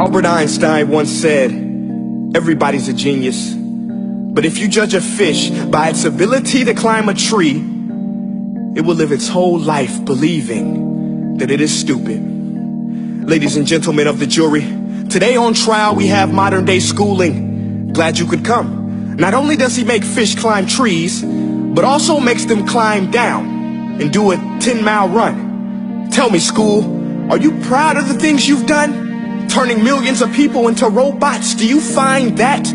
Albert Einstein once said, everybody's a genius, but if you judge a fish by its ability to climb a tree, it will live its whole life believing that it is stupid. Ladies and gentlemen of the jury, today on trial we have modern day schooling. Glad you could come. Not only does he make fish climb trees, but also makes them climb down and do a 10-mile run. Tell me, school, are you proud of the things you've done? Turning millions of people into robots, do you find that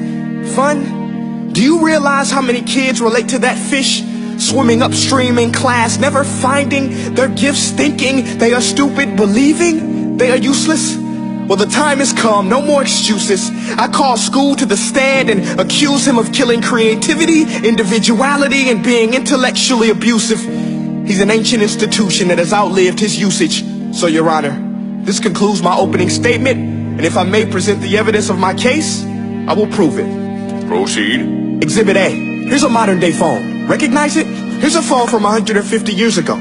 fun? Do you realize how many kids relate to that fish swimming upstream in class, never finding their gifts, thinking they are stupid, believing they are useless? Well, the time has come, no more excuses. I call school to the stand and accuse him of killing creativity, individuality, and being intellectually abusive. He's an ancient institution that has outlived his usage. So, Your Honor, this concludes my opening statement, and if I may present the evidence of my case, I will prove it. Proceed. Exhibit A. Here's a modern day phone. Recognize it? Here's a phone from 150 years ago.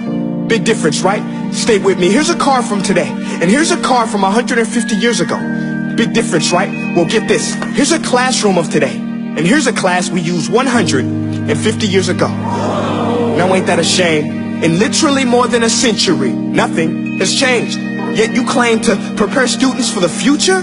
Big difference, right? Stay with me. Here's a car from today, and here's a car from 150 years ago. Big difference, right? Well, get this. Here's a classroom of today, and here's a class we used 150 years ago. Now ain't that a shame? In literally more than a century, nothing has changed. Yet you claim to prepare students for the future?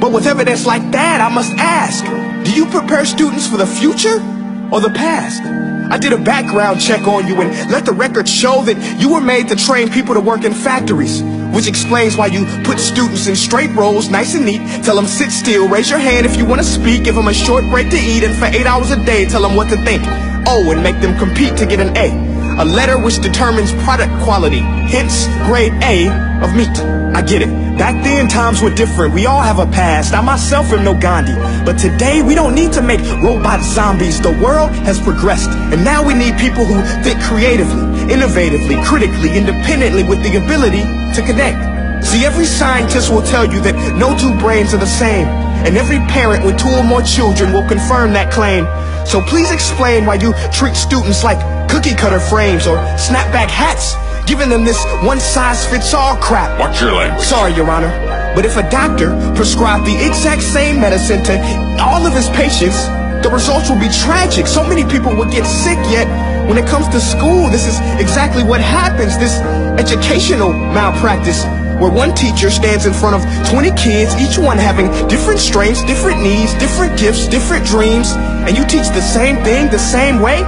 But with evidence like that, I must ask, do you prepare students for the future or the past? I did a background check on you and let the record show that you were made to train people to work in factories, which explains why you put students in straight rows, nice and neat, tell them sit still, raise your hand if you want to speak, give them a short break to eat, and for 8 hours a day tell them what to think. Oh, and make them compete to get an A letter which determines product quality, hence grade A of meat. I get it. Back then, times were different. We all have a past. I myself am no Gandhi. But today, we don't need to make robot zombies. The world has progressed. And now we need people who think creatively, innovatively, critically, independently, with the ability to connect. See, every scientist will tell you that no two brains are the same. And every parent with 2 or more children will confirm that claim. So please explain why you treat students like cookie cutter frames or snapback hats, giving them this one-size-fits-all crap. Watch your language. Sorry, Your Honor, but if a doctor prescribed the exact same medicine to all of his patients, the results will be tragic. So many people will get sick, yet when it comes to school, this is exactly what happens. This educational malpractice, where one teacher stands in front of 20 kids, each one having different strengths, different needs, different gifts, different dreams, and you teach the same thing the same way?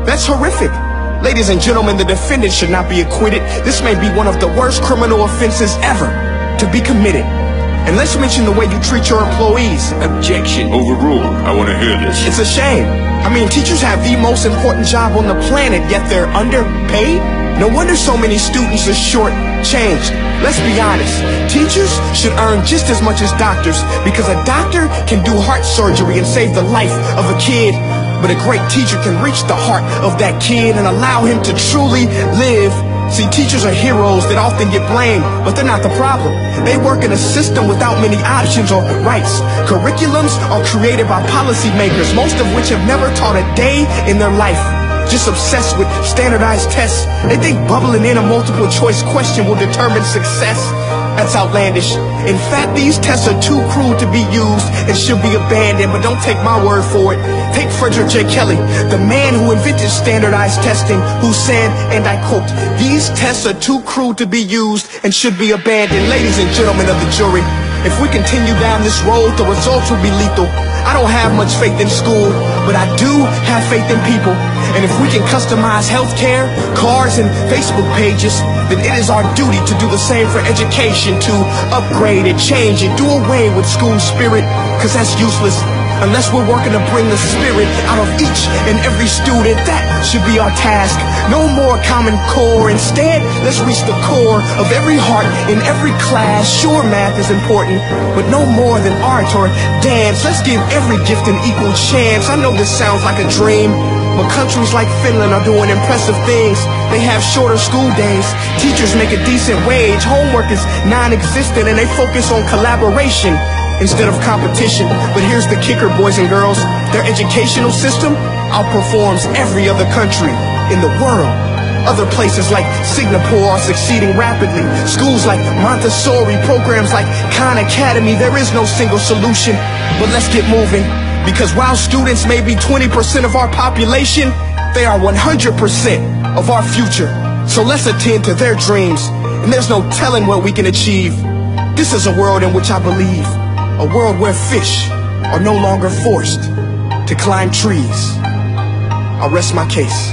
That's horrific. Ladies and gentlemen, the defendant should not be acquitted. This may be one of the worst criminal offenses ever to be committed. And let's mention the way you treat your employees. Objection. Overruled. I want to hear this. It's a shame. I mean, teachers have the most important job on the planet, yet they're underpaid? No wonder so many students are short-changed. Let's be honest. Teachers should earn just as much as doctors, because a doctor can do heart surgery and save the life of a kid. But a great teacher can reach the heart of that kid and allow him to truly live. See, teachers are heroes that often get blamed, but they're not the problem. They work in a system without many options or rights. Curriculums are created by policymakers, most of which have never taught a day in their life. Just obsessed with standardized tests. They think bubbling in a multiple choice question will determine success. That's outlandish. In fact, these tests are too cruel to be used and should be abandoned, but don't take my word for it. Take Frederick J. Kelly, the man who invented standardized testing, who said, and I quote, "These tests are too cruel to be used and should be abandoned." Ladies and gentlemen of the jury, if we continue down this road, the results will be lethal. I don't have much faith in school, but I do have faith in people. And if we can customize healthcare, cars, and Facebook pages, then it is our duty to do the same for education, to upgrade and change and do away with school spirit, because that's useless. Unless we're working to bring the spirit out of each and every student, that should be our task. No more Common Core. Instead, let's reach the core of every heart in every class. Sure, math is important, but no more than art or dance. Let's give every gift an equal chance. I know this sounds like a dream, but countries like Finland are doing impressive things. They have shorter school days. Teachers make a decent wage. Homework is non-existent, and they focus on collaboration instead of competition. But here's the kicker, boys and girls. Their educational system outperforms every other country in the world. Other places like Singapore are succeeding rapidly. Schools like Montessori, programs like Khan Academy. There is no single solution, but let's get moving. Because while students may be 20% of our population, they are 100% of our future. So let's attend to their dreams, and there's no telling what we can achieve. This is a world in which I believe, a world where fish are no longer forced to climb trees. I'll rest my case.